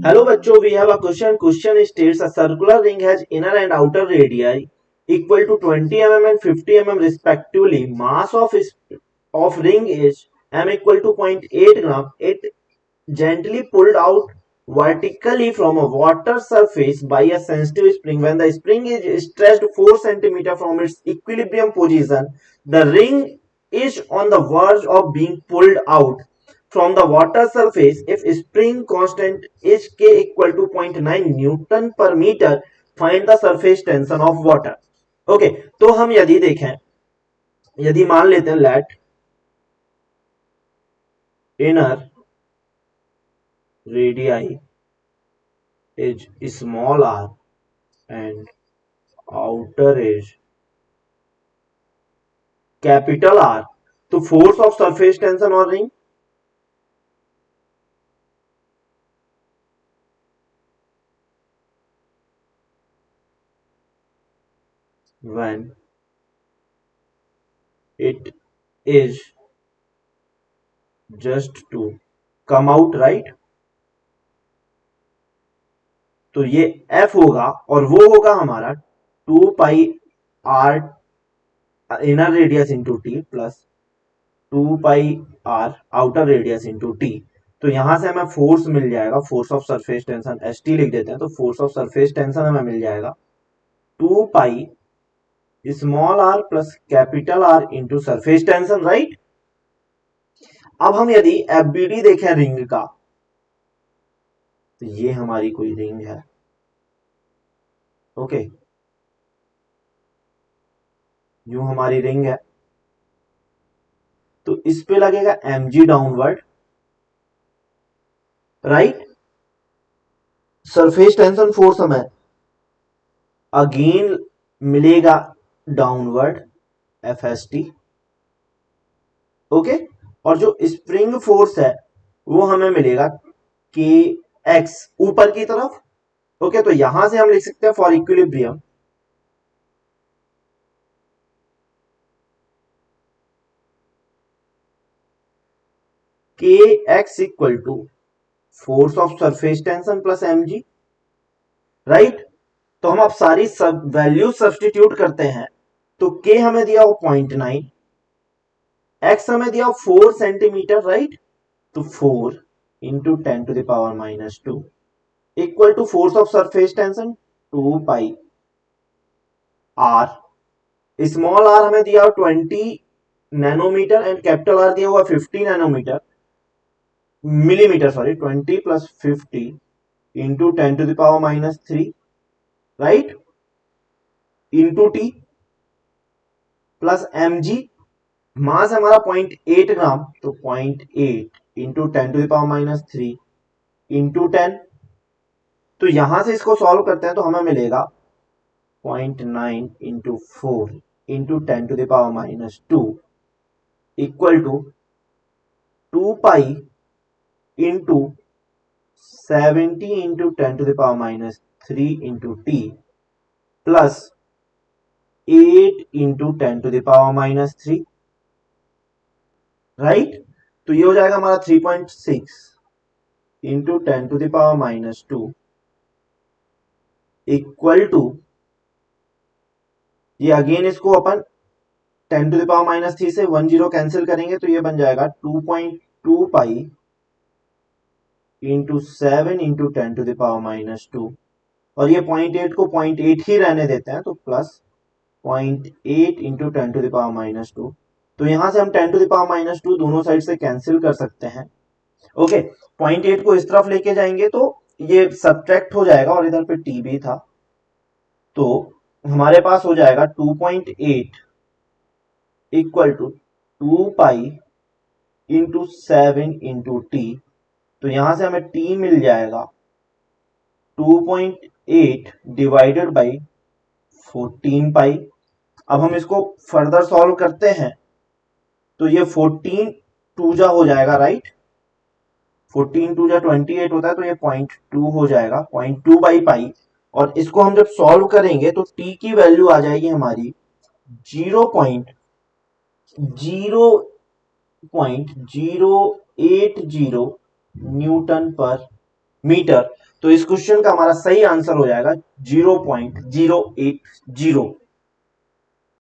Hello bachcho, we have a question. Question states a circular ring has inner and outer radii equal to 20 mm and 50 mm respectively. Mass of ring is m equal to 0.8 gram. It gently pulled out vertically from a water surface by a sensitive spring. When the spring is stretched 4 cm from its equilibrium position, the ring is on the verge of being pulled out from the water surface. If spring constant is K equal to 0.9 Newton per meter, find the surface tension of water. Okay तो हम यदि देखें, यदि मान लेते हैं let inner radii is small r and outer is capital R, तो force of surface tension और ring when it is just to come out, right? तो ये F होगा और वो होगा हमारा 2 pi R inner radius into T plus 2 pi R outer radius into T. तो यहां से हमें फोर्स मिल जाएगा, force of surface tension S T लिख देते हैं, तो फोर्स ऑफ सरफेस टेंशन हमें मिल जाएगा 2 pi small R plus capital R into surface tension, right. अब हम यदि एफ बी डी देखें रिंग का, तो ये हमारी कोई रिंग है, ओके, यूं हमारी रिंग है, तो इस पे लगेगा mg downward, right. Surface tension force हमें अगेन मिलेगा डाउनवर्ड एफएसटी, ओके। और जो स्प्रिंग फोर्स है वो हमें मिलेगा के एक्स ऊपर की तरफ, ओके। तो यहां से हम लिख सकते हैं फॉर इक्विलिब्रियम के X equal to force of surface tension plus mg, right. तो हम अब सारी सब वैल्यू सब्सटीट्यूट करते हैं, तो k हमें दिया वो 0.9, x हमें दिया 4 सेंटीमीटर, राइट। तो 4 into 10 to the power -2 equal to force of surface tension 2 pi R, small R हमें दिया 20 नैनोमीटर एंड कैपिटल आर दिया हुआ 50 nanometre millimetre, sorry 20 plus 50 into 10 to the power -3, right, into T plus mg। Mass हमारा 0.8 gram, तो 0.8 into 10 to the power -3 into 10। तो यहां से इसको सॉल्व करते हैं तो हमें मिलेगा 0.9 into 4 into 10 to the power -2 equal to 2 pi into 70 into 10 to the power -3 into T plus 8 into 10 to the power -3, right. तो ये हो जाएगा हमारा 3.6 into 10 to the power -2 equal to, ये अगेन इसको अपन 10 टू द पावर -3 से 1 0 cancel करेंगे, तो ये बन जाएगा 2.2 pi into 7 into 10 to the power -2, और ये 0.8 को 0.8 ही रहने देते हैं, तो plus 0.8 into 10 to the power -2। तो यहां से हम 10 टू द पावर -2 दोनों साइड से कैंसिल कर सकते हैं, ओके। 0.8 को इस तरफ लेके जाएंगे तो ये सब्ट्रैक्ट हो जाएगा और इधर पे टी भी था, तो हमारे पास हो जाएगा 2.8 equal to 2 pi into 7 into T. तो यहां से हमें टी मिल जाएगा 2.8 डिवाइडेड बाई 14 पाई। अब हम इसको फर्दर सॉल्व करते हैं, तो ये 14 टू जा हो जाएगा, राइट, 14 टू जा 28 होता है, तो ये 0.2 हो जाएगा, 0.2 बाई पाई। और इसको हम जब सॉल्व करेंगे तो टी की वैल्यू आ जाएगी हमारी 0.080 न्यूटन पर मीटर। तो इस क्वेश्चन का हमारा सही आंसर हो जाएगा 0.080।